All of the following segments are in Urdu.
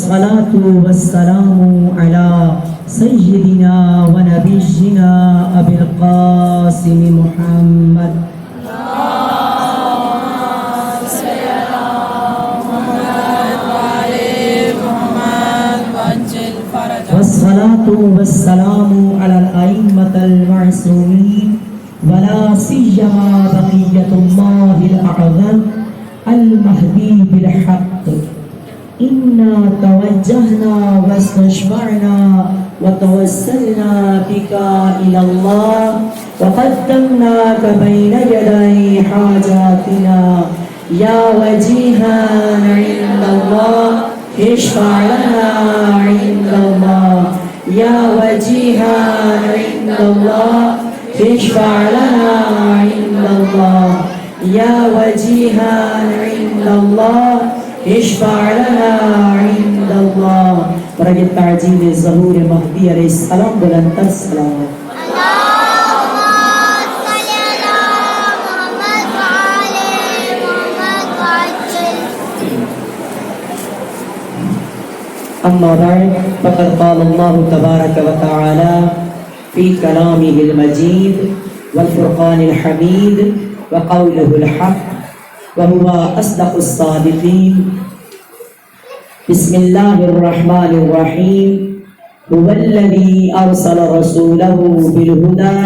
والصلاة والسلام على سيدنا ونبينا أبي القاسم محمد والصلاة والسلام على الأئمة المعصومين ولا سيما بقية الله الأعظم المهدي بالحق. إنا توجهنا واستشفعنا وتوسلنا بك إلى الله وقدمناك بين يدي حاجاتنا يا وجيها عند الله اشفع لنا عند الله يا وجيها عند الله اشفع لنا عند الله يا وجيها عند الله اشفع لنا عند الله. برای تعجیل ظهور مهدی علیہ السلام بلندتر سلام. أما بعد فقد قال الله تبارك وتعالى في كلامه المجيد والفرقان الحميد وقوله الحق وهو أصدق الصادقين. بسم الله الرحمن الرحيم. هو الذي أرسل رسوله بالهدى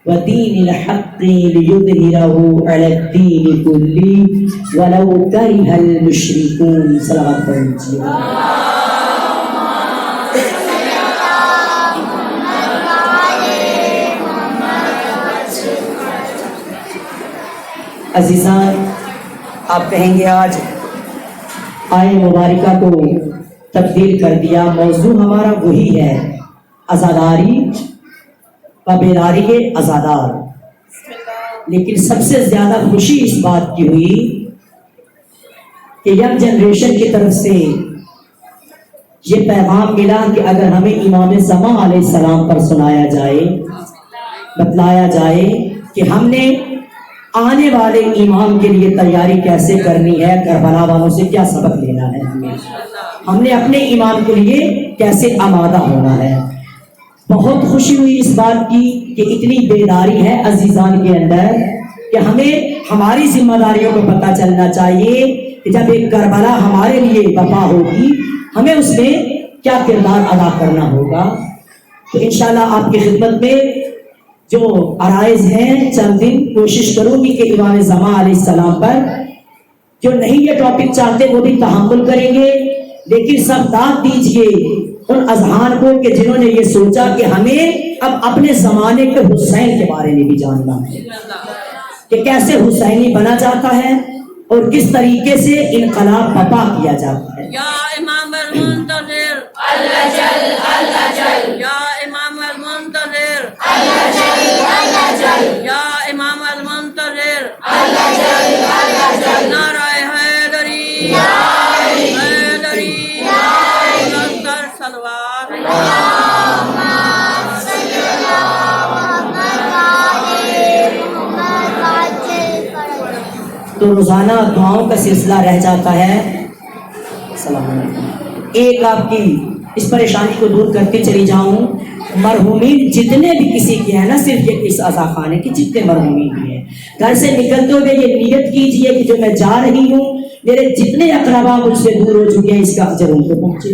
ودين الحق ليظهره على الدين كله ولو كره المشركون. صلوات الله. عزیزان، آپ کہیں گے آج آئے مبارکہ کو تبدیل کر دیا. موضوع ہمارا وہی ہے، عزاداری و بیداری کے عزادار. لیکن سب سے زیادہ خوشی اس بات کی ہوئی کہ ینگ جنریشن کی طرف سے یہ پیغام ملا کہ اگر ہمیں امام زمان علیہ السلام پر سنایا جائے، بتلایا جائے کہ ہم نے آنے والے امام کے لیے تیاری کیسے کرنی ہے، کربلا والوں سے کیا سبق لینا ہے، ہم نے اپنے امام کے لیے کیسے آمادہ ہونا ہے. بہت خوشی ہوئی اس بات کی کہ اتنی بیداری ہے عزیزان کے اندر کہ ہمیں ہماری ذمہ داریوں کو پتہ چلنا چاہیے کہ جب ایک کربلا ہمارے لیے وفا ہوگی ہمیں اس میں کیا کردار ادا کرنا ہوگا. تو انشاءاللہ آپ کی خدمت میں جو عرائض ہیں چند دن کوشش کروں گی کہ امام زمان علیہ السلام پر جو نہیں یہ ٹاپک چاہتے وہ بھی تحمل کریں گے، لیکن سب داد دیجئے ان اذہان کو کہ جنہوں نے یہ سوچا کہ ہمیں اب اپنے زمانے کے حسین کے بارے میں بھی جاننا ہے کہ کیسے حسینی بنا جاتا ہے اور کس طریقے سے انقلاب برپا کیا جاتا ہے. یا امام المنتظر اللہ جل اللہ جل، یا امام المنتظر اللہ جل اللہ جل، یا امام المنتظر اللہ جل اللہ جل. نعرہ حیدری حیدری لشکر سلوات. اللہم صلی علی محمد وعلی محمد وعجل فرجہ. تو روزانہ دعاؤں کا سلسلہ رہ جاتا ہے. السلام علیکم. ایک آپ کی اس پریشانی کو دور کرتے چلی جاؤں. مرحومین جتنے بھی کسی کے ہیں، نہ صرف یہ اس عزا خانے کی، جتنے مرحومین بھی ہیں، گھر سے نکلتے ہوئے یہ نیت کیجئے کہ جو میں جا رہی ہوں میرے جتنے اقربا مجھ سے دور ہو چکے ہیں اس کا اجر ان کو پہنچے.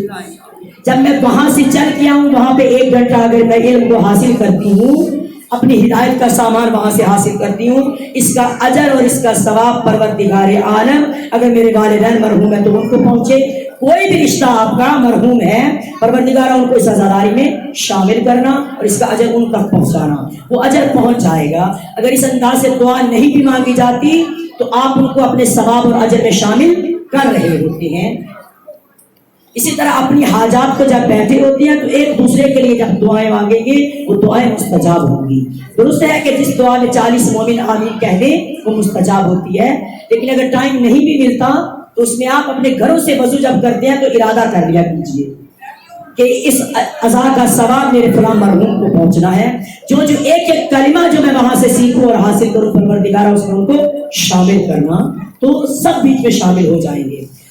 جب میں وہاں سے چل کے آؤں وہاں پہ 1 گھنٹہ اگر میں علم کو حاصل کرتی ہوں، اپنی ہدایت کا سامان وہاں سے حاصل کرتی ہوں، اس کا اجر اور اس کا ثواب پروردگار عالم اگر میرے والدین مرحوم ہیں تو ان کو پہنچے. کوئی بھی رشتہ آپ کا مرحوم ہے، پروردگار ان کو اس عزاداری میں شامل کرنا اور اس کا اجر ان تک پہنچانا، وہ اجر پہنچ جائے گا. اگر اس انداز سے دعا نہیں بھی مانگی جاتی تو آپ ان کو اپنے ثواب اور اجر میں شامل کر رہے ہوتے ہیں. اسی طرح اپنی حاجات کو جب بیٹھے ہوتے ہیں تو ایک دوسرے کے لیے جب دعائیں مانگیں گے وہ دعائیں مستجاب ہوں گی. درست ہے کہ جس دعا میں 40 مومن آمین کہہ دیں وہ مستجاب ہوتی ہے، لیکن اگر ٹائم نہیں بھی ملتا تو اس میں آپ اپنے گھروں سے وضو جب کرتے ہیں تو ارادہ کر لیا کیجیے کہ اس عزا کا ثواب میرے فلاں مرحوم کو پہنچنا ہے. جو ایک ایک کلمہ جو میں وہاں سے سیکھوں اور حاصل کروں پروردگار اس میں ان کو شامل کرنا، تو سب بیچ میں شامل ہو جائیں گے.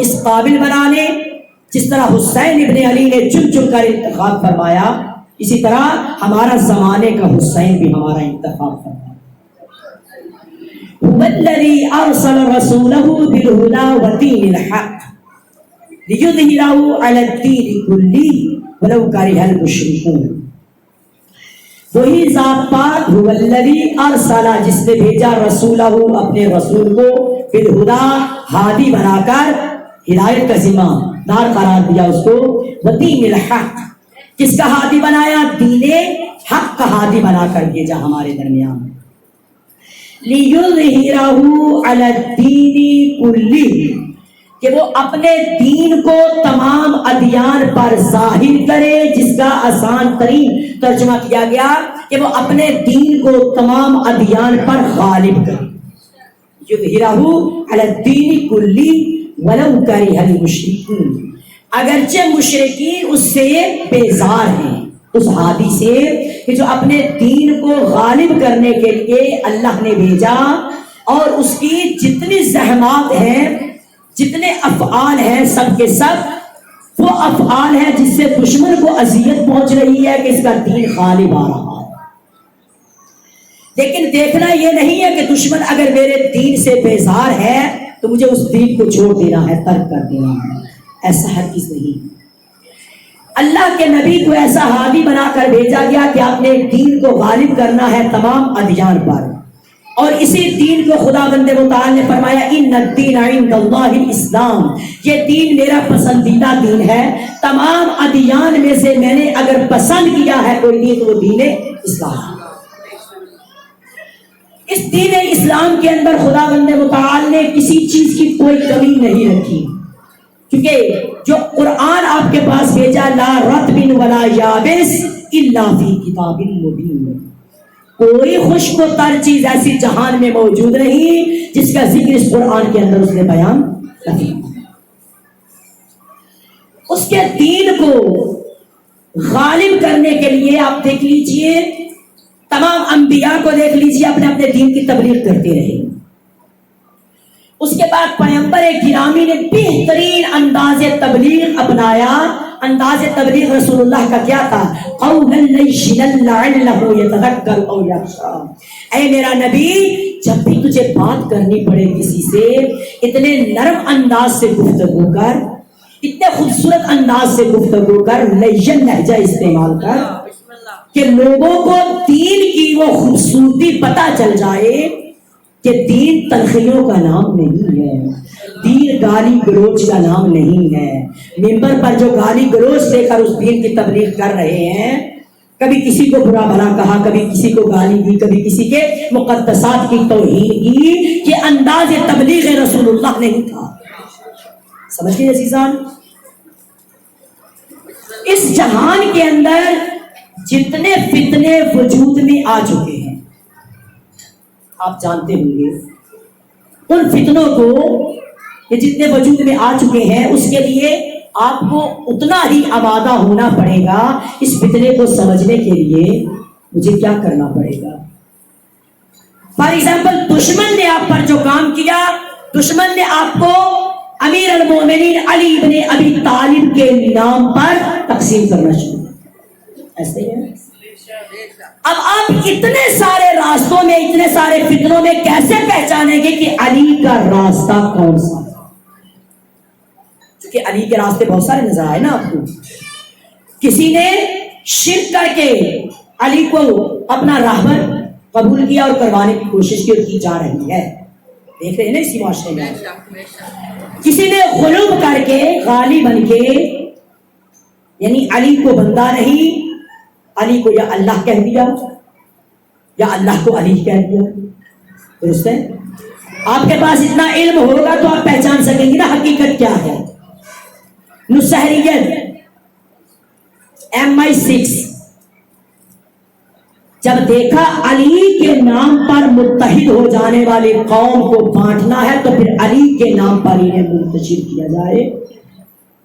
اس قابل بنا لیں جس طرح حسین ابن علی نے چن چن کر انتخاب فرمایا، اسی طرح ہمارا زمانے کا حسین بھی ہمارا انتخاب فرمایا۔ هو الذي ارسل رسوله بالهدى ودين الحق ليظهره على الدين كله ولو كره المشركون۔ وہی ذات پاک هو الذي ارسل، جس نے بھیجا رسولہ، اپنے رسول کو، بالہدى، ہادی بنا کر، ہدایت کا ذمہ دار قرار دیا اس کو، ودین الحق، کس کا ہادی بنایا؟ دین حق کا ہادی بنا کر بھیجا ہمارے درمیان۔ لِيُظْهِرَهُ عَلَى الدِّينِ كُلِّهِ، کہ وہ اپنے دین کو تمام ادیان پر ظاہر کرے، جس کا آسان ترین ترجمہ کیا گیا کہ وہ اپنے دین کو تمام ادیان پر غالب کرے۔ یظہرہ علی الدین کلی ولو کرہ المشرکون، اگرچہ مشرکین اس سے بیزار ہیں، اس ہادی سے کہ جو اپنے دین کو غالب کرنے کے لیے اللہ نے بھیجا، اور اس کی جتنی زحمات ہیں، جتنے افعال ہیں، سب کے سب وہ افعال ہیں جس سے دشمن کو اذیت پہنچ رہی ہے کہ اس کا دین غالب آ رہا ہے۔ لیکن دیکھنا یہ نہیں ہے کہ دشمن اگر میرے دین سے بیزار ہے تو مجھے اس دین کو چھوڑ دینا ہے، ترک کر دینا ہے، ایسا ہرگز نہیں۔ اللہ کے نبی کو ایسا ہادی بنا کر بھیجا گیا کہ اپنے دین کو غالب کرنا ہے تمام ادیان پر، اور اسی دین کو خدا بند متعال نے فرمایا ان الدین عند اللہ الاسلام، یہ دین میرا پسندیدہ دین ہے، تمام ادیان میں سے میں نے اگر پسند کیا ہے کوئی دین تو وہ دین اسلام۔ اس دین اسلام کے اندر خدا بند متعال نے کسی چیز کی کوئی کمی نہیں رکھی، کیونکہ جو قرآن آپ کے پاس بھیجا لا رطب ولا یابس الا فی کتاب مبین، کوئی خشک و تر چیز ایسی جہان میں موجود نہیں جس کا ذکر اس قرآن کے اندر اس نے بیان نہیں۔ اس کے دین کو غالب کرنے کے لیے آپ دیکھ لیجئے تمام انبیاء کو دیکھ لیجئے اپنے اپنے دین کی تبلیغ کرتے رہے۔ اس کے بعد پیغمبر گرامی نے بہترین انداز تبلیغ اپنایا۔ انداز تبلیغ رسول اللہ کا کیا تھا؟ قولا لینا لعلہ یتذکر او یخشی، اے میرا نبی جب بھی تجھے بات کرنی پڑے کسی سے، اتنے نرم انداز سے گفتگو کر، اتنے خوبصورت انداز سے گفتگو کر، لین لہجہ استعمال کر کہ لوگوں کو دین کی وہ خوبصورتی پتہ چل جائے کہ دین تلخیوں کا نام نہیں ہے، دین گالی گلوچ کا نام نہیں ہے۔ ممبر پر جو گالی گلوچ دے کر اس دین کی تبلیغ کر رہے ہیں، کبھی کسی کو برا بھلا کہا، کبھی کسی کو گالی دی، کبھی کسی کے مقدسات کی توہین کی، یہ انداز تبلیغ رسول اللہ نہیں تھا۔ سمجھ گئے عزیزان؟ اس جہان کے اندر جتنے فتنے وجود میں آ چکے ہیں آپ جانتے ہوں گے، ان فتنوں کو یہ جتنے وجود میں آ چکے ہیں اس کے لیے آپ کو اتنا ہی آمادہ ہونا پڑے گا۔ اس فتنے کو سمجھنے کے لیے مجھے کیا کرنا پڑے گا؟ فار ایگزامپل دشمن نے آپ پر جو کام کیا، دشمن نے آپ کو امیر المومنین علی ابن ابی طالب کے نام پر تقسیم کرنا شروع کیا، ایسے ہی ہے۔ اب آپ اتنے سارے راستوں میں، اتنے سارے فتنوں میں کیسے پہچانیں گے کہ علی کا راستہ کون سا؟ کیونکہ علی کے راستے بہت سارے نظر آئے نا آپ کو۔ کسی نے شرک کر کے علی کو اپنا راہبر قبول کیا اور کروانے کی کوشش کی جا رہی ہے، دیکھ رہے ہیں نا اسی معاشرے میں۔ کسی نے غلوب کر کے، غالی بن کے، یعنی علی کو بندہ نہیں، علی کو یا اللہ کہہ دیا یا اللہ کو علی کہہ دیا، درست ہے؟ آپ کے پاس اتنا علم ہوگا تو آپ پہچان سکیں گے نا حقیقت کیا ہے۔ نصیریت MI6 جب دیکھا علی کے نام پر متحد ہو جانے والی قوم کو بانٹنا ہے تو پھر علی کے نام پر انہیں منتشر کیا جائے،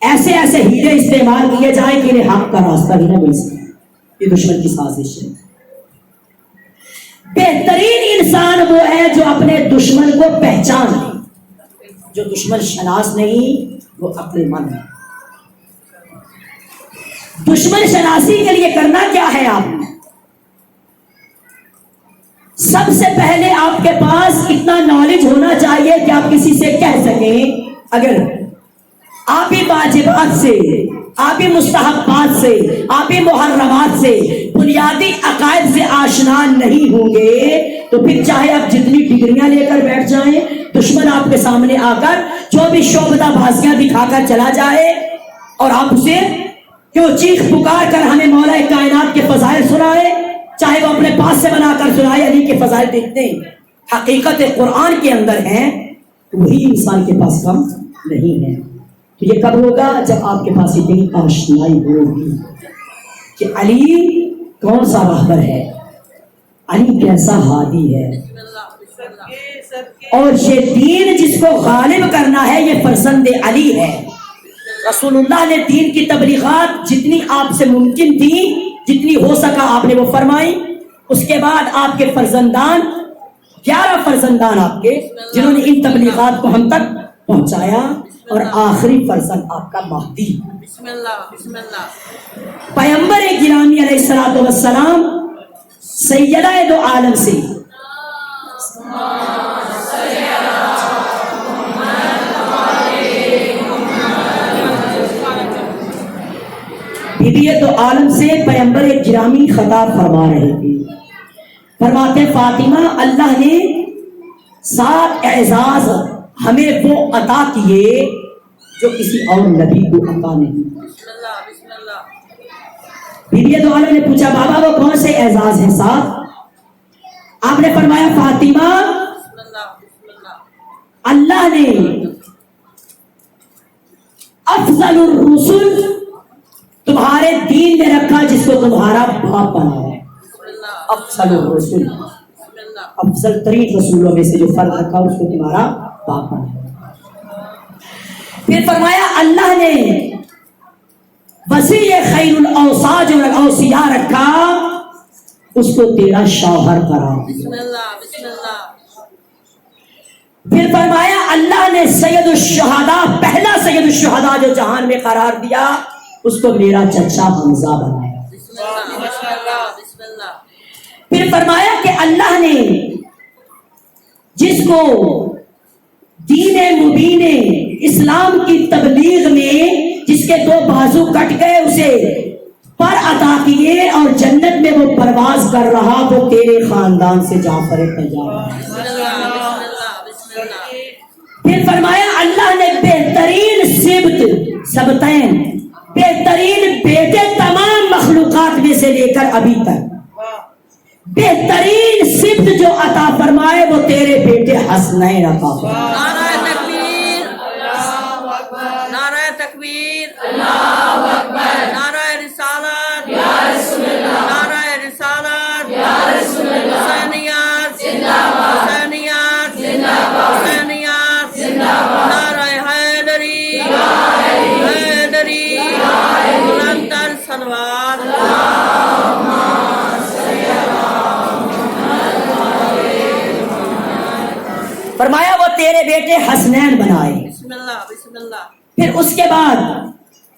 ایسے ایسے ہیلے استعمال کیے جائے کہ انہیں حق کا راستہ بھی نہ مل سکے۔ یہ دشمن کی سازش ہے۔ بہترین انسان وہ ہے جو اپنے دشمن کو پہچان لے، جو دشمن شناس نہیں وہ اپنے من ہے. دشمن شناسی کے لیے کرنا کیا ہے؟ آپ نے سب سے پہلے آپ کے پاس اتنا نالج ہونا چاہیے کہ آپ کسی سے کہہ سکیں اگر آپ ہی واجبات سے، آپ ہی مستحبات سے، آپ ہی محرمات سے، بنیادی عقائد سے آشنا نہیں ہوں گے تو پھر چاہے آپ جتنی ڈگریاں لے کر بیٹھ جائیں، دشمن آپ کے سامنے آ کر جو بھی شعبدہ بازیاں دکھا کر چلا جائے اور آپ اسے کیوں چیخ پکار کر ہمیں مولا کائنات کے فضائل سنائے، چاہے وہ اپنے پاس سے بنا کر سنائے، علی کے فضائل دیکھتے ہیں حقیقت قرآن کے اندر ہیں، وہی انسان کے پاس کم نہیں ہے. تو یہ کب ہوگا؟ جب آپ کے پاس اتنی آشنائی ہوگی کہ علی کون سا رہبر ہے، علی کیسا ہادی ہے، اور یہ دین جس کو غالب کرنا ہے یہ فرزند علی ہے. رسول اللہ نے دین کی تبلیغات جتنی آپ سے ممکن تھی، جتنی ہو سکا آپ نے وہ فرمائی. اس کے بعد آپ کے فرزندان 11 فرزندان آپ کے جنہوں نے ان تبلیغات کو ہم تک پہنچایا، اور آخری فرزند آپ کا مہدی بسم اللہ بسم اللہ پیغمبر گرامی علیہ الصلوۃ والسلام سیدہ دو عالم سے بی بی دو عالم سے پیغمبر گرامی خطاب فرما رہے تھے. فرماتے فاطمہ اللہ نے 7 اعزاز ہمیں وہ عطا کیے جو کسی اور نبی کو عطا نہیں. بسم اللہ بسم اللہ بی بی دو عالم نے پوچھا بابا وہ کون سے اعزاز ہیں صاحب؟ آپ نے فرمایا فاطمہ بسم اللہ اللہ نے افضل الرسل تمہارے دین میں رکھا جس کو تمہارا باپ بنایا ہے. افضل الرسل، بسم اللہ افضل ترین رسولوں میں سے جو فرد رکھا اس کو تمہارا باپ بنایا. پھر فرمایا اللہ نے وسیع خیر الاوصا جو اوصیا رکھا اس کو تیرا شوہر قرار دیا. بسم اللہ بسم اللہ پھر فرمایا اللہ نے سید الشہداء پہلا سید الشہداء جو جہان میں قرار دیا اس کو میرا چچا حمزہ بنایا. بسم اللہ بسم اللہ بسم اللہ پھر فرمایا کہ اللہ نے جس کو دین مبین اسلام کی تبلیغ میں جس کے 2 بازو کٹ گئے اسے پر عطا کیے اور جنت میں وہ پرواز کر رہا وہ تیرے خاندان سے جعفر تیار ہے. بسم اللہ بسم اللہ بسم اللہ پھر فرمایا اللہ نے بہترین سبتین بہترین بیٹے تمام مخلوقات میں سے لے کر ابھی تک بہترین صفت جو عطا فرمائے وہ تیرے بیٹے حسنین عطا فرمائے. نعرہ تکبیر نعرہ تکبیر اللہ اکبر نعرہ رسالت یا رسول اللہ نعرہ رسالت یا رسول اللہ حسینیات زندہ باد حسینیات زندہ باد حسینیات زندہ باد نعرہ حیدری حیدری بلندتر صلوات فرمایا وہ تیرے بیٹے حسنین بنائے. بسم اللہ بسم اللہ پھر اس کے بعد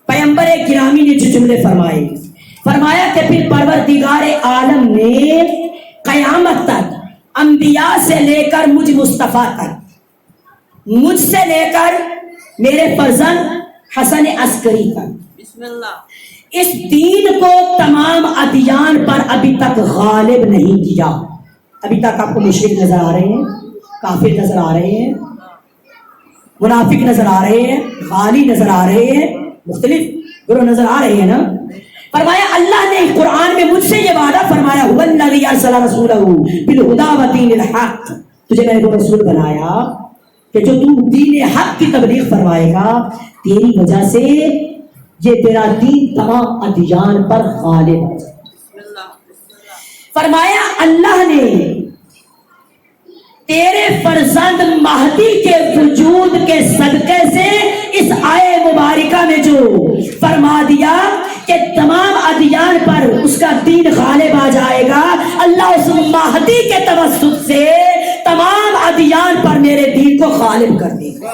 پیغمبر گرامی نے جو جملے فرمائے فرمایا کہ پھر پروردگار عالم نے قیامت تک انبیاء سے لے کر مجھ مصطفیٰ تک مجھ سے لے کر میرے فرزند حسن عسکری تک بسم اللہ اس دین کو تمام ادیان پر ابھی تک غالب نہیں کیا. ابھی تک آپ کو مشرک نظر آ رہے ہیں، کافر نظر آ رہے ہیں، منافق نظر آ رہے ہیں، غالی نظر آ رہے ہیں، مختلف گروہ نظر آ رہے ہیں نا. فرمایا اللہ نے قرآن میں مجھ سے یہ وعدہ فرمایا هو الذی ارسل رسولہ بالہدی ودین الحق، تجھے میں نے وہ رسول بنایا کہ جو تو دین حق کی تبلیغ فرمائے گا تیری وجہ سے یہ تیرا دین تمام ادیان پر غالب ہے. بسم اللہ بسم اللہ فرمایا اللہ نے تیرے فرزند مہدی کے وجود کے صدقے سے اس آئے مبارکہ میں جو فرما دیا کہ تمام ادیان پر اس کا دین غالب آ جائے گا، اللہ اس مہدی کے توسط سے تمام ادیان پر میرے دین کو غالب کر دے گا.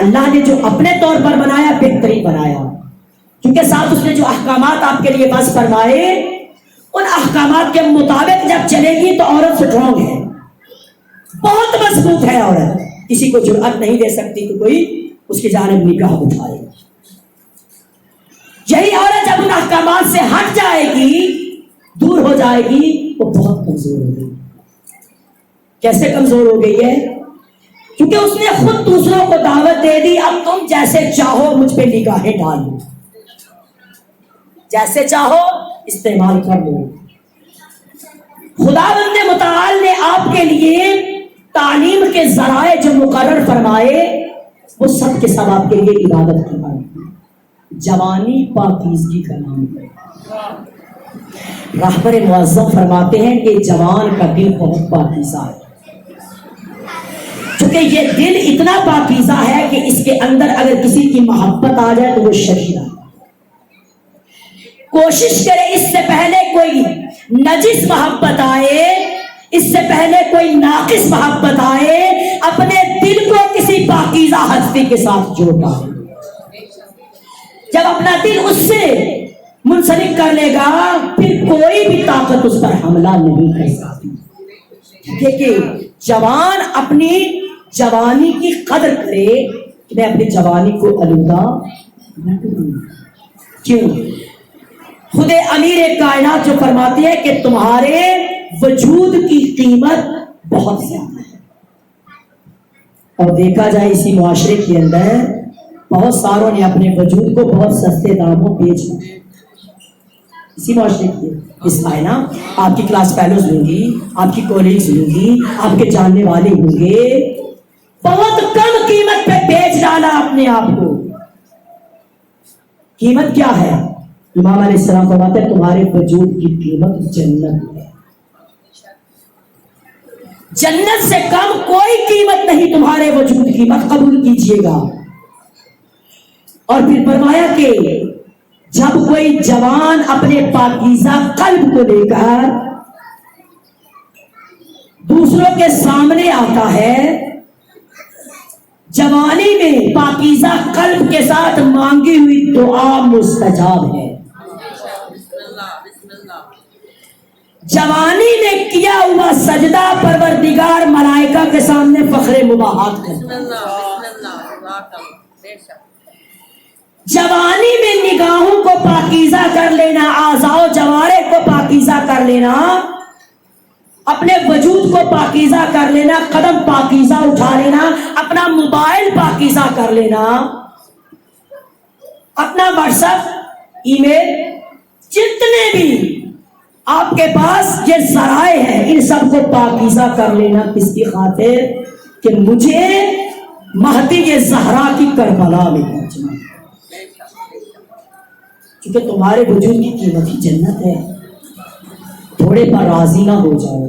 اللہ نے جو اپنے طور پر بنایا بہترین بنایا، کیونکہ ساتھ اس نے جو احکامات آپ کے لیے بس فرمائے ان احکامات کے مطابق جب چلے گی تو عورت سٹرونگ ہے، بہت مضبوط ہے عورت، کسی کو جرأت نہیں دے سکتی کہ کوئی اس کی جانب نگاہ اٹھائے۔ یہی عورت جب ان احکامات سے ہٹ جائے گی، دور ہو جائے گی، وہ بہت کمزور ہو گئی۔ کیسے کمزور ہو گئی ہے؟ کیونکہ اس نے خود دوسروں کو دعوت دے دی، اب تم جیسے چاہو مجھ پہ نگاہیں ڈالو، جیسے چاہو استعمال کر لو۔ خداوند متعال نے آپ کے لیے تعلیم کے ذرائع جو مقرر فرمائے وہ سب کے سب آپ کے لیے عبادت فرمائے۔ جوانی پاکیزگی کا نام ہے۔ راہبر معظم فرماتے ہیں کہ جوان کا دل بہت پاکیزہ ہے، چونکہ یہ دل اتنا پاکیزہ ہے کہ اس کے اندر اگر کسی کی محبت آ جائے تو وہ شہید ہے۔ کوشش کرے اس سے پہلے کوئی نجس محبت آئے، اس سے پہلے کوئی ناقص محبت آئے، اپنے دل کو کسی پاکیزہ ہستی کے ساتھ جوڑا۔ جب اپنا دل اس سے منسلک کر لے گا پھر کوئی بھی طاقت اس پر حملہ نہیں کر سکتی۔ دیکھیں جوان اپنی جوانی کی قدر کرے کہ میں اپنی جوانی کو آلودہ نہ کروں۔ کیوں؟ خود امیر کائنات جو فرماتی ہے کہ تمہارے وجود کی قیمت بہت زیادہ ہے، اور دیکھا جائے اسی معاشرے کے اندر بہت ساروں نے اپنے وجود کو بہت سستے داموں بیچا، اسی معاشرے کی اس آئے نا، آپ کی کلاس فیلوز ہوں گی، آپ کی کولیگز ہوں گی، آپ کے جاننے والے ہوں گے، بہت کم قیمت پہ بیچ ڈالا اپنے آپ کو۔ قیمت کیا ہے؟ امام علیہ السلام فرماتے ہیں تمہارے وجود کی قیمت جنت ہے، جنت سے کم کوئی قیمت نہیں تمہارے وجود کی، مت قبول کیجیے گا۔ اور پھر فرمایا کہ جب کوئی جوان اپنے پاکیزہ قلب کو لے کر دوسروں کے سامنے آتا ہے، جوانی میں پاکیزہ قلب کے ساتھ مانگی ہوئی دعا مستجاب ہے۔ جوانی میں کیا ہوا سجدہ پروردگار ملائکہ کے سامنے فخر مباحات کرتا ہے۔ جوانی میں نگاہوں کو پاکیزہ کر لینا، اعضاء و جوارح کو پاکیزہ کر لینا، اپنے وجود کو پاکیزہ کر لینا، قدم پاکیزہ اٹھا لینا، اپنا موبائل پاکیزہ کر لینا، اپنا واٹس ایپ، ای میل، جتنے بھی آپ کے پاس یہ ذرائع ہیں ان سب کو پاکیزہ کر لینا، کس کی خاطر؟ کہ مجھے مہدی زہرا کی کربلا میں پہنچنا، کیونکہ تمہارے وجود کی قیمت ہی جنت ہے۔ تھوڑے پر راضی نہ ہو جاؤ،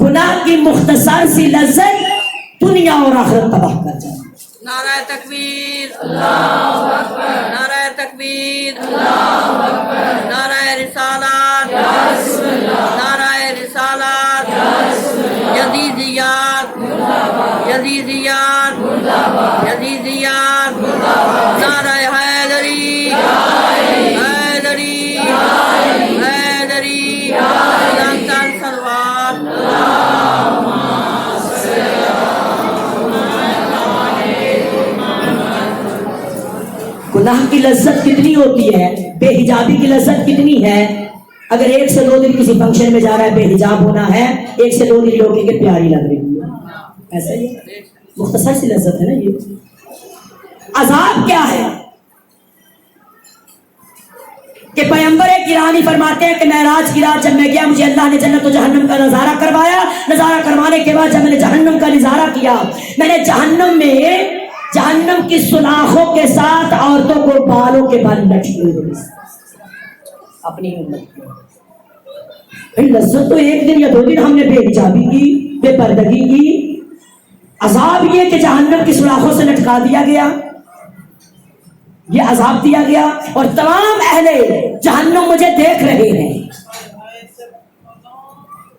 گناہ کی مختصر سی لذت دنیا اور آخرت تباہ کر جائے۔ نعرہ تکبیر، اللہ اکبر، نعرہ تکبیر، اللہ اکبر، نعرہ رسالات، یا رسول اللہ، نعرہ رسالات، یا رسول اللہ، یزیدیات، یزیدیات، یزیدیات، نعرہ حیدری، حیدری، حیدری، لنکن سلوات، گناہ کی لذت کتنی ہوتی ہے، بے حجابی کی لذت کتنی ہے۔ اگر 1 سے 2 دن کسی فنکشن میں جا رہا ہے، بے حجاب ہونا ہے، 1 سے 2 دن لوگ کہیں گے پیاری لگ رہی ہے، ایسا ہی مختصر سی لذت ہے نا۔ یہ عذاب کیا ہے کہ پیغمبر گرامی فرماتے ہیں کہ معراج کی رات جب میں گیا مجھے اللہ نے جنت و جہنم کا نظارہ کروایا، نظارہ کروانے کے بعد جب میں نے جہنم کا نظارہ کیا، میں نے جہنم میں جہنم کی سلاخوں کے ساتھ عورتوں کو بالوں کے بال لٹکے ہوئے اپنی امت کی۔ لذت تو 1 دن یا 2 دن ہم نے بے حجابی کی، بے پردگی کی، عذاب یہ کہ جہنم کی سلاخوں سے لٹکا دیا گیا، یہ عذاب دیا گیا، اور تمام اہل جہنم مجھے دیکھ رہے ہیں۔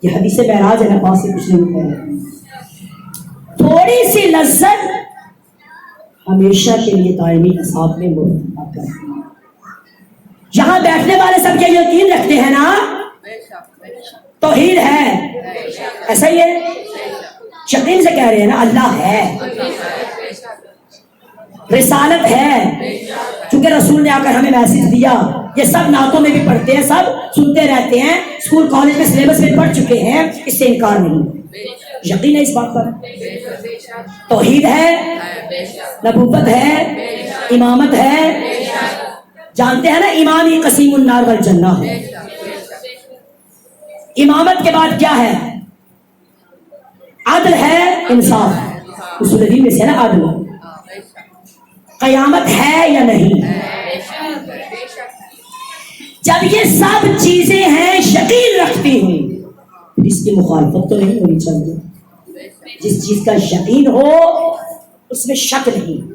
یہ حدیث معراج ہے نا، پاس سے کچھ نہیں ہے۔ تھوڑی سی لذت ہمیشہ کے لیے دائمی عذاب میں مبتلا کرتی ہے۔ یہاں بیٹھنے والے سب یہ یقین رکھتے ہیں نا توحید ہے، ایسا ہی ہے، یقین سے کہہ رہے ہیں نا اللہ ہے، رسالت ہے، چونکہ رسول نے آ کر ہمیں میسج دیا، یہ سب نعتوں میں بھی پڑھتے ہیں، سب سنتے رہتے ہیں، اسکول کالج میں سلیبس میں پڑھ چکے ہیں، اس سے انکار نہیں، یقین ہے اس بات پر۔ توحید ہے، نبوت ہے، امامت ہے، جانتے ہیں نا امام ہی قسیم النار والجنہ ہے۔ امامت کے بعد کیا ہے؟ عدل ہے، انصاف، اصول دین میں سے نا عدل۔ قیامت ہے یا نہیں؟ جب یہ سب چیزیں ہیں یقین رکھتی ہوں، پھر اس کی مخالفت تو نہیں ہونی چاہیے۔ جس چیز کا یقین ہو اس میں شک نہیں،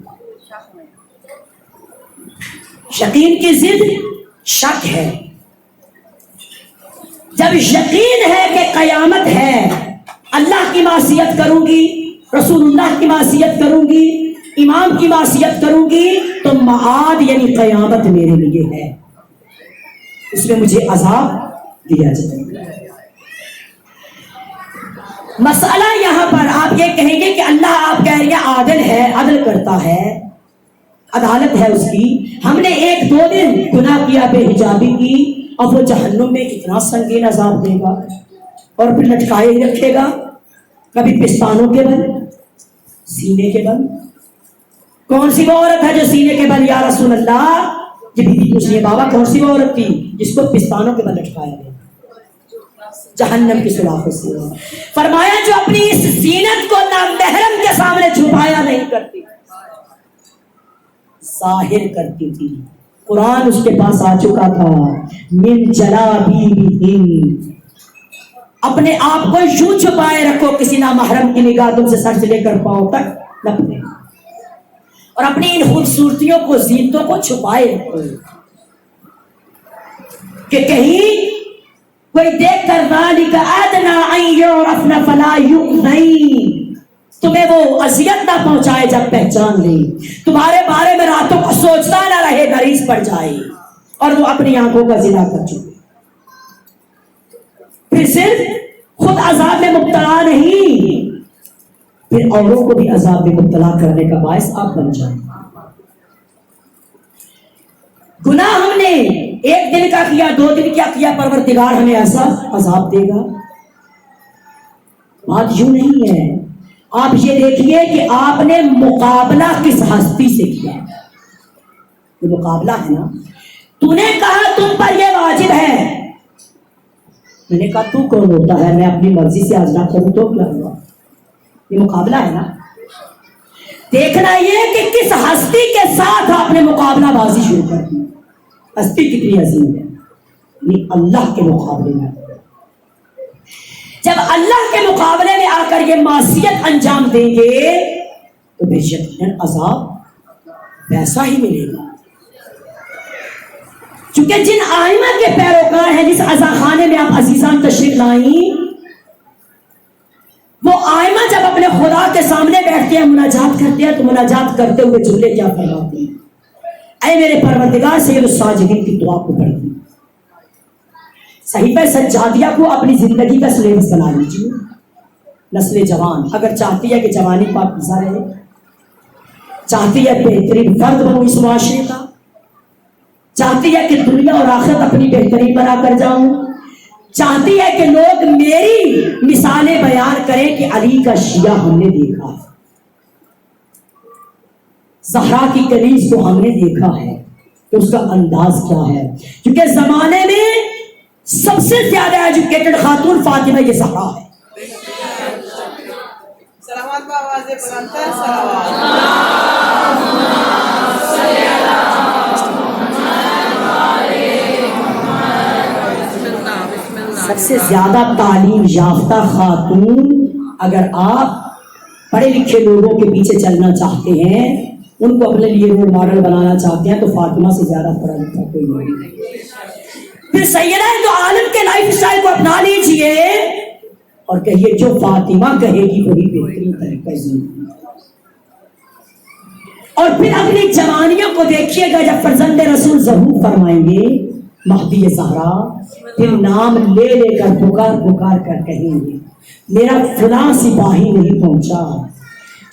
یقین کی ضد شک ہے۔ جب یقین ہے کہ قیامت ہے، اللہ کی معصیت کروں گی، رسول اللہ کی معصیت کروں گی، امام کی معصیت کروں گی تو معاد یعنی قیامت میرے لیے ہے، اس میں مجھے عذاب دیا جائے گا۔ مسئلہ یہاں پر آپ یہ کہیں گے کہ اللہ آپ کہہ رہے ہیں عادل ہے، عدل کرتا ہے، عدالت ہے اس کی، ہم نے ایک دو دن گناہ کیا، بے حجابی کی، اب وہ جہنم میں اتنا سنگین عذاب دے گا اور پھر لٹکائے ہی رکھے گا، کبھی پستانوں کے بل، سینے کے بل۔ کون سی وہ عورت ہے جو سینے کے بل یا رسول اللہ؟ جبریل پوچھ لیے بابا کون سی وہ عورت تھی جس کو پستانوں کے بل لٹکایا گیا؟ جہنم کی سلاخوں سے۔ فرمایا جو اپنی اس زینت کو نامحرم کے سامنے چھپایا نہیں کرتی، ظاہر کرتی تھی۔ قرآن اس کے پاس آ چکا تھا، من جلابیبہن، اپنے آپ کو یوں چھپائے رکھو کسی نامحرم کی نگاہ تم سے سر سے لے کر پاؤں تک لپنے، اور اپنی ان خوبصورتیوں کو، زینتوں کو چھپائے رکھو کہ کہیں کوئی دیکھ کر ذالک ادنی ان یعرفن فلا یؤذین، تمہیں وہ اذیت نہ پہنچائے جب پہچان لیں، تمہارے بارے میں راتوں کو سوچتا نہ رہے، غریز پڑ جائے، اور وہ اپنی آنکھوں کا زنا کر چکے، پھر صرف خود عذاب میں مبتلا نہیں، پھر اوروں کو بھی عذاب میں مبتلا کرنے کا باعث آپ بن جائیں۔ گناہ ہم نے ایک دن کا کیا، دو دن کیا کیا، پروردگار ہمیں ایسا عذاب دے گا؟ بات یوں نہیں ہے، آپ یہ دیکھیے کہ آپ نے مقابلہ کس ہستی سے کیا، یہ مقابلہ ہے نا، تو نے کہا تم پر یہ واجب ہے، میں نے کہا تو کون ہوتا ہے میں اپنی مرضی سے آج نہ کروں تو کیا ہوا؟ یہ مقابلہ ہے نا۔ دیکھنا یہ کہ کس ہستی کے ساتھ آپ نے مقابلہ بازی شروع کر دی، ہستی کتنی عظیم ہے، یہ اللہ کے مقابلے میں۔ جب اللہ کے مقابلے میں آ کر یہ معصیت انجام دیں گے تو بے یقیناً عذاب ویسا ہی ملے گا، چونکہ جن آئمہ کے پیروکار ہیں، جس عزاخانے میں آپ عزیزان تشریف لائیں، وہ آئمہ جب اپنے خدا کے سامنے بیٹھتے ہیں، مناجات کرتے ہیں، تو مناجات کرتے ہوئے جملے کیا فرماتے ہیں؟ اے میرے پروردگار، سید الساجدین کی دعا کو پڑھیں، صحیفہ سجادیہ کو اپنی زندگی کا سلیبس بنا لیجیے۔ نسل جوان اگر چاہتی ہے کہ جوانی پاکیزہ رہے، چاہتی ہے بہترین فرد بنوں اس معاشرے کا، چاہتی ہے کہ دنیا اور آخرت اپنی بہترین بنا کر جاؤں، چاہتی ہے کہ لوگ میری مثالیں بیان کریں کہ علی کا شیعہ ہم نے دیکھا ہے، زہرا کی کنیز کو ہم نے دیکھا ہے، تو اس کا انداز کیا ہے؟ کیونکہ زمانے میں سب سے زیادہ ایجوکیٹڈ خاتون فاطمہ یہ زہرا ہے۔ سلامات با آواز بلند تر، سلامات۔ سب سے زیادہ تعلیم یافتہ خاتون، اگر آپ پڑھے لکھے لوگوں کے پیچھے چلنا چاہتے ہیں، ان کو اپنے لیے رول ماڈل بنانا چاہتے ہیں، تو فاطمہ سے زیادہ پڑھا لکھا کوئی نہیں۔ پھر سیدہ دو عالم کے لائف سٹائل کو اپنا لیجئے اور کہیے جو فاطمہ کہے گی وہی بہترین طریقہ زندگی۔ اور پھر اپنی جوانیوں کو دیکھیے گا جب فرزند رسول ظہور فرمائیں گے مہدی زہرا، پھر نام لے لے کر پکار پکار کر کہیں گے میرا فلاں سپاہی نہیں پہنچا،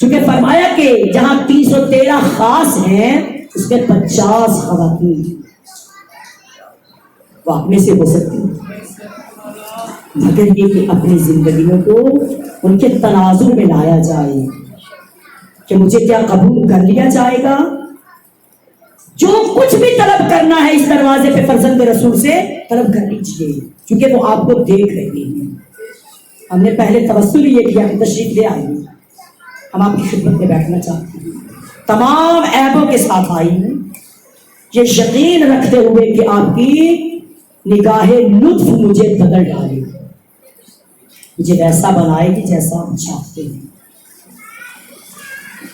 چونکہ فرمایا کہ جہاں 313 خاص ہیں اس میں 50 خواتین واقع میں سے ہو سکتی ہیں، مگر یہ کہ اپنی زندگیوں کو ان کے تناظر میں لایا جائے کہ مجھے کیا قبول کر لیا جائے گا۔ جو کچھ بھی طلب کرنا ہے اس دروازے پہ فرزند رسول سے طلب کر لیجیے، کیونکہ وہ آپ کو دیکھ رہے ہیں۔ ہم نے پہلے توسل یہ کیا کہ تشریف لے آئیے، ہم آپ کی خدمت میں بیٹھنا چاہتے ہیں، تمام عیبوں کے ساتھ آئی ہیں، یہ یقین رکھتے ہوئے کہ آپ کی نگاہ لطف مجھے بدل ڈالے، مجھے ویسا بنائے گی جیسا ہم چاہتے ہیں۔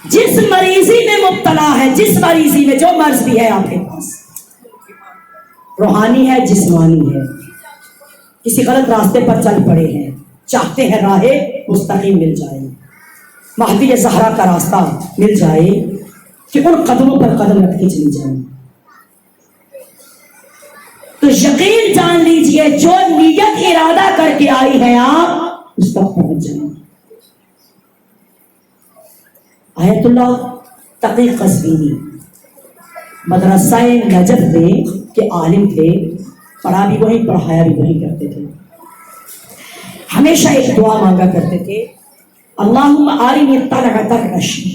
جس مریضی میں مبتلا ہے، جس مریضی میں جو مرض بھی ہے آپ کے پاس، روحانی ہے جسمانی ہے، کسی غلط راستے پر چل پڑے ہیں، چاہتے ہیں راہ مستقیم مل جائے، مہدی زہرا کا راستہ مل جائے کہ ان قدموں پر قدم رکھتی چلی جائیں، تو یقین جان لیجئے جو نیت ارادہ کر کے آئی ہے آپ اس تک پہنچ جائیں۔ آیت اللہ تقی قزوینی مدرسہ نجف میں کے عالم تھے، پڑھا بھی وہی پڑھایا بھی وہی کرتے تھے، ہمیشہ ایک دعا مانگا کرتے تھے، اللہم آرنی طلعت الرشید،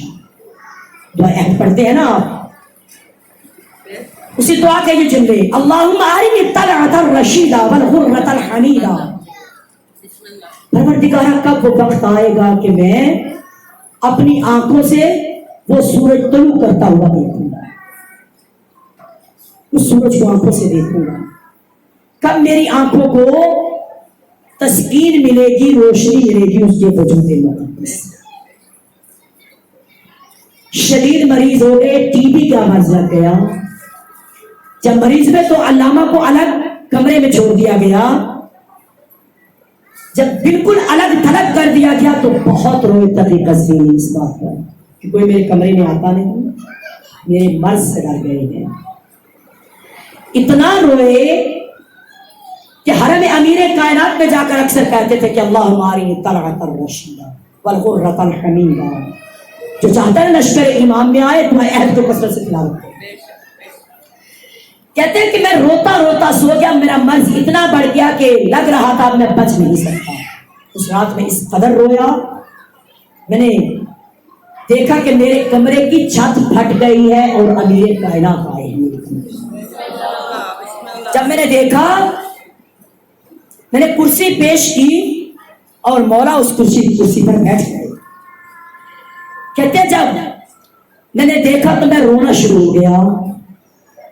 دعا عہد پڑھتے ہیں نا آپ، اسی دعا کے یہ جملے، اللہم آرنی طلعت الرشید والغرۃ الحمیدہ، پروردگارہ کب وہ وقت آئے گا کہ میں اپنی آنکھوں سے وہ سورج طلوع کرتا ہوا دیکھوں گا، اس سورج کو آنکھوں سے دیکھوں گا، کب میری آنکھوں کو تسکین ملے گی، روشنی ملے گی اس کے وجود مقدس۔ شدید مریض ہو گئے، ٹی بی کا مرض لگ گیا، جب مریض میں تو علامہ کو الگ کمرے میں چھوڑ دیا گیا، جب بالکل الگ تھلگ کر دیا گیا تو بہت روئے تقی قزوینی اس بات پر کہ کوئی میرے کمرے میں آتا نہیں، میرے مرض سے ڈر گئے ہیں، اتنا روئے کہ حرم امیر کائنات میں جا کر اکثر کہتے تھے کہ اللہم آرنی طلعت الرشید والغرۃ الحمیدہ، جو چاہتا ہے لشکر امام میں آئے تو عہد کو کثرت سے تلاوت کرے۔ کہتے ہیں کہ میں روتا روتا سو گیا، میرا مرض اتنا بڑھ گیا کہ لگ رہا تھا میں بچ نہیں سکتا، اس رات میں اس قدر رویا، میں نے دیکھا کہ میرے کمرے کی چھت پھٹ گئی ہے اور امیر کائنات آئے ہیں۔ جب میں نے دیکھا، میں نے کرسی پیش کی اور مولا اس کرسی پر بیٹھ گئے۔ کہتے ہیں جب میں نے دیکھا تو میں رونا شروع ہو گیا،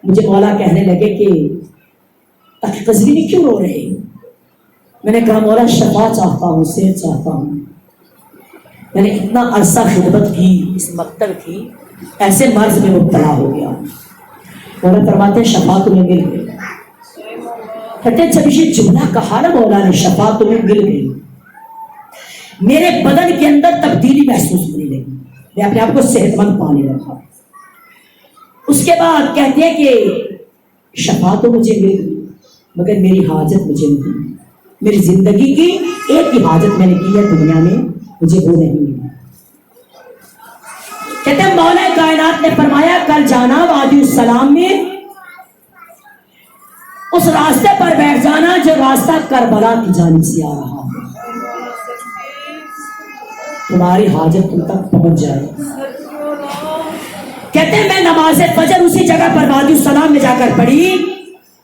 مجھے مولا کہنے لگے کہ تقی قزوینی کیوں رو رہے؟ میں نے کہا مولا شفا چاہتا ہوں، صحت چاہتا ہوں، میں نے اتنا عرصہ خدمت کی، اس مقتل کی، ایسے مرض میں مبتلا ہو گیا۔ مولا فرماتے ہیں شفا تمہیں مل گئی۔ کہتے ہیں جب یہ جملہ کہا نا مولا نے شفا تمہیں مل گئی، میرے بدن کے اندر تبدیلی محسوس ہونے لگی، میں اپنے آپ کو صحت مند پانے لگا۔ اس کے بعد کہتے ہیں کہ شفا تو مجھے مل گئی مگر میری حاجت مجھے نہیں، میری زندگی کی ایک ہی حاجت میں نے کی ہے دنیا میں، مجھے وہ نہیں ملی۔ کہتے ہیں مولا کائنات نے فرمایا کل جانا وادی السلام میں، اس راستے پر بیٹھ جانا جو راستہ کربلا کی جانب سے آ رہا ہے، تمہاری حاجت تم تک پہنچ جائے۔ کہتے ہیں میں نماز فجر اسی جگہ پر وادی السلام میں جا کر پڑھی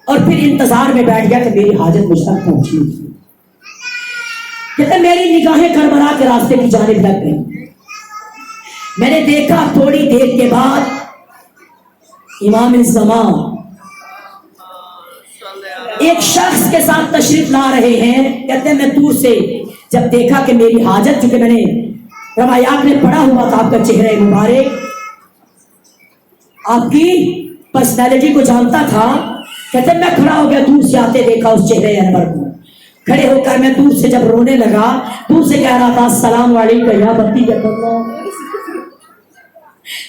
اور پھر انتظار میں بیٹھ گیا کہ میری حاجت مجھ تک پہنچی۔ کہتے ہیں میری نگاہیں کربلا کے راستے کی جانب لگ گئی، میں نے دیکھا تھوڑی دیر کے بعد امام الزمان ایک شخص کے ساتھ تشریف لا رہے ہیں۔ کہتے ہیں میں دور سے جب دیکھا کہ میری حاجت، چونکہ میں نے روایات میں پڑھا ہوا تھا آپ کا چہرہ مبارک، آپ کی پرسنالٹی کو جانتا تھا، کہتے میں کھڑا ہو گیا، دور سے آتے دیکھا اس چہرے انور کو، کھڑے ہو کر میں دور سے جب رونے لگا، دور سے کہہ رہا تھا السلام علیکم یا بقیۃ اللہ،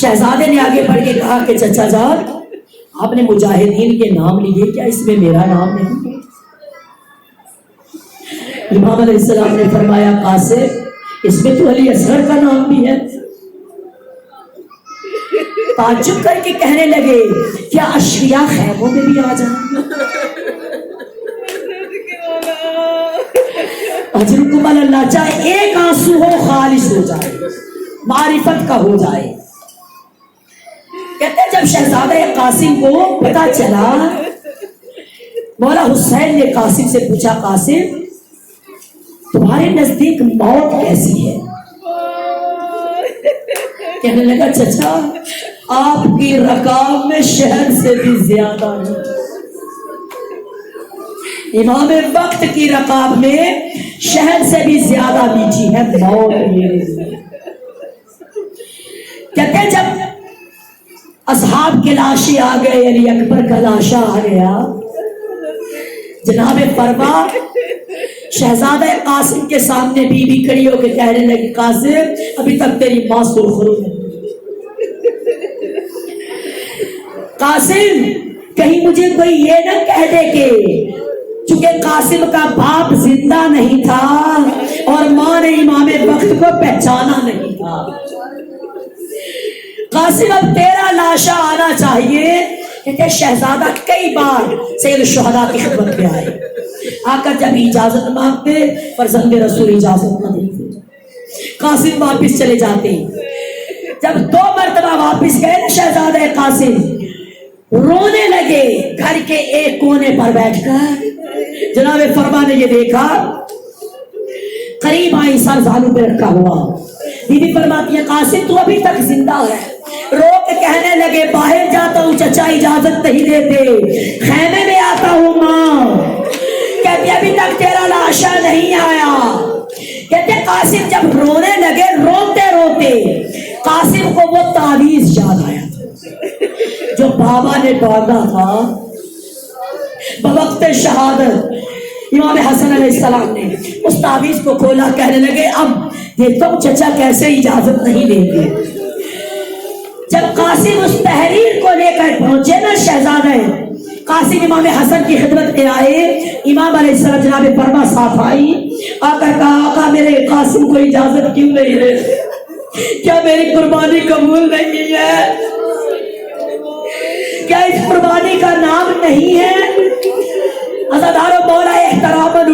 شہزادے نے آگے بڑھ کے کہا کہ چچا جان آپ نے مجاہدین کے نام لیے، کیا اس میں میرا نام نہیں ہے؟ امام علیہ السلام نے فرمایا قاسم اس میں تو علی اصغر کا نام بھی ہے۔ تعجب کر کے کہنے لگے کیا اشریا خیموں میں بھی آ جائیں؟ اجرکم اللہ، چاہے ایک آنسو ہو خالص ہو جائے، معرفت کا ہو جائے۔ کہتے جب شہزادہ قاسم کو پتا چلا، مولا حسین نے قاسم سے پوچھا قاسم تمہارے نزدیک موت کیسی ہے؟ کہنے لگا چچا آپ کی رکاب میں شہر سے بھی زیادہ ہے، امام وقت کی رکاب میں شہر سے بھی زیادہ میٹھی ہے موت میرے لیے۔ کہتے ہیں جب اصحاب کے لاشیں آ گئے، علی اکبر کا لاشا آ گیا، جناب فرما شہزادہ قاسم کے سامنے بی بی کھڑی ہو کے کہنے لگی قاسم ابھی تک تیری ماں سرخرو ہے، قاسم کہیں مجھے کوئی یہ نہ کہہ دے کہ چونکہ قاسم کا باپ زندہ نہیں تھا اور ماں نے امام وقت کو پہچانا نہیں تھا، قاسم اب تیرا لاشا آنا چاہیے۔ کہتے شہزادہ کئی بار سید الشہداء کی خدمت میں آئے، آ کر جب اجازت مانگتے فرزند رسول اجازت نہ دیتے، قاسم واپس چلے جاتے۔ جب 2 مرتبہ واپس گئے نا شہزادہ قاسم رونے لگے گھر کے ایک کونے پر بیٹھ کر۔ جناب فرما نے یہ دیکھا، قریب آئی سر زانو پہ رکھا ہوا، بی بی فرماتی ہے قاسم تو ابھی تک زندہ ہے، رو کے کہنے لگے باہر جاتا ہوں چچا اجازت نہیں دیتے، خیمے میں آتا ہوں ماں، کہتے ابھی تک تیرا لاشا نہیں آیا۔ کہتے قاسم جب رونے لگے روتے روتے قاسم کو وہ تعویذ یاد آیا جو بابا نے باندھا تھا بوقت شہادت امام حسن علیہ السلام نے، اس تعویذ کو کھولا، کہنے لگے اب دیکھتا ہوں چچا کیسے اجازت نہیں دیں گے۔ جب قاسم اس تحریر کو لے کر پہنچے نا شہزادہ قاسم امام حسن کی خدمت میں آئے، امام علیہ السلام جناب فرما صاف آئی، آ کر کہا آقا میرے قاسم کو اجازت کیوں نہیں ہے؟ کیا میری قربانی قبول نہیں ہے؟ کیا اس قربانی کا نام نہیں ہے؟ عزادارو مولا احتراماً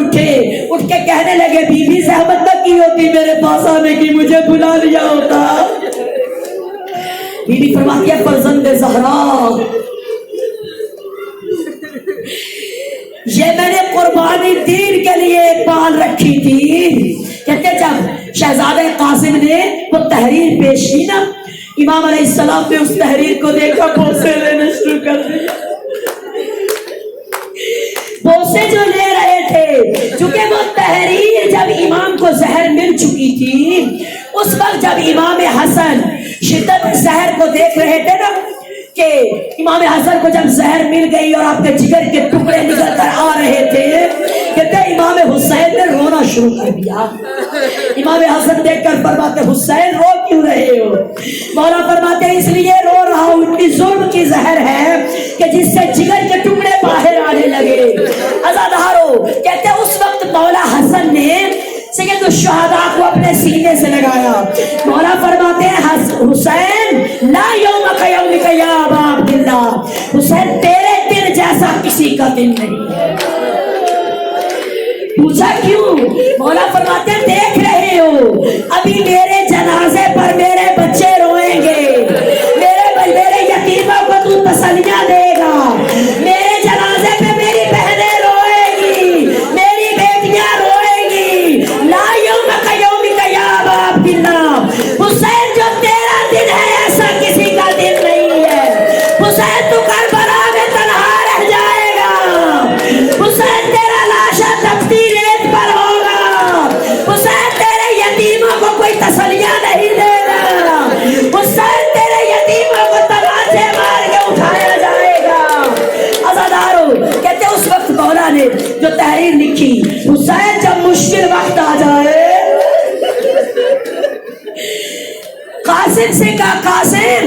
اٹھ کے کہنے لگے بی بی زحمت نہ کی ہوتی میرے پاس آنے کی، مجھے بلا لیا ہوتا۔ بی بی فرماتی ہے فرزند زہرا یہ میں نے قربانی دین کے لیے پال رکھی تھی۔ کہتے جب شہزادہ قاسم نے وہ تحریر پیش کی نا، امام علیہ السلام نے اس تحریر کو دیکھا، بوسے لینے شروع کر دیا۔ بوسے جو لے رہے تھے چونکہ وہ تحریر جب امام کو زہر مل چکی تھی، اس وقت جب امام حسن شدت زہر کو دیکھ رہے تھے نا کہ امام حسن کو جب زہر مل گئی اور آپ کے جگر کے ٹکڑے نکل کر آ رہے تھے، کہتے امام حسین نے رونا شروع کر دیا۔ امام حسن دیکھ کر فرماتے حسین رو کیوں رہے ہو؟ مولا فرماتے اس لیے رو رہا ہوں اتنی ظلم کی زہر ہے کہ جس سے جگر کے ٹکڑے باہر آنے لگے۔ عزادارو کہتے اس وقت مولا حسن نے سید الشہداء کو اپنے سینے سے لگایا۔ مولا فرماتے ہیں حسین لا یومک یومک یا ابا عبداللہ، حسین تیرے دن جیسا کسی کا دن نہیں ہے۔ پوچھا کیوں؟ مولا فرماتے ہیں دیکھ رہے ہو ابھی میرے جنازے پر میرے بچے روئیں گے، میرے یتیموں کو تو تسلیاں دے گا، میرے جنازے پہ میری بہنیں روئیں گی، میری بیٹیاں روئیں گی۔ لا یومک یومک یا ابا عبداللہ، حسین جو تیرا دن ہے ایسا کسی کا دن نہیں ہے۔ حسین تو کربلا میں تنہا رہ جائے گا، حسین تیرا لاشا تپتی ریت پر ہوگا، حسین تیرے یتیموں کو کوئی تسلیاں نہیں دے گا، حسین تیرے یتیموں کو تماچے مار کے اٹھایا جائے گا۔ عزادارو کہتے اس وقت مولا نے جو تحریر لکھی، حسین جب مشکل وقت آ جائے قاسم سے کہا قاسم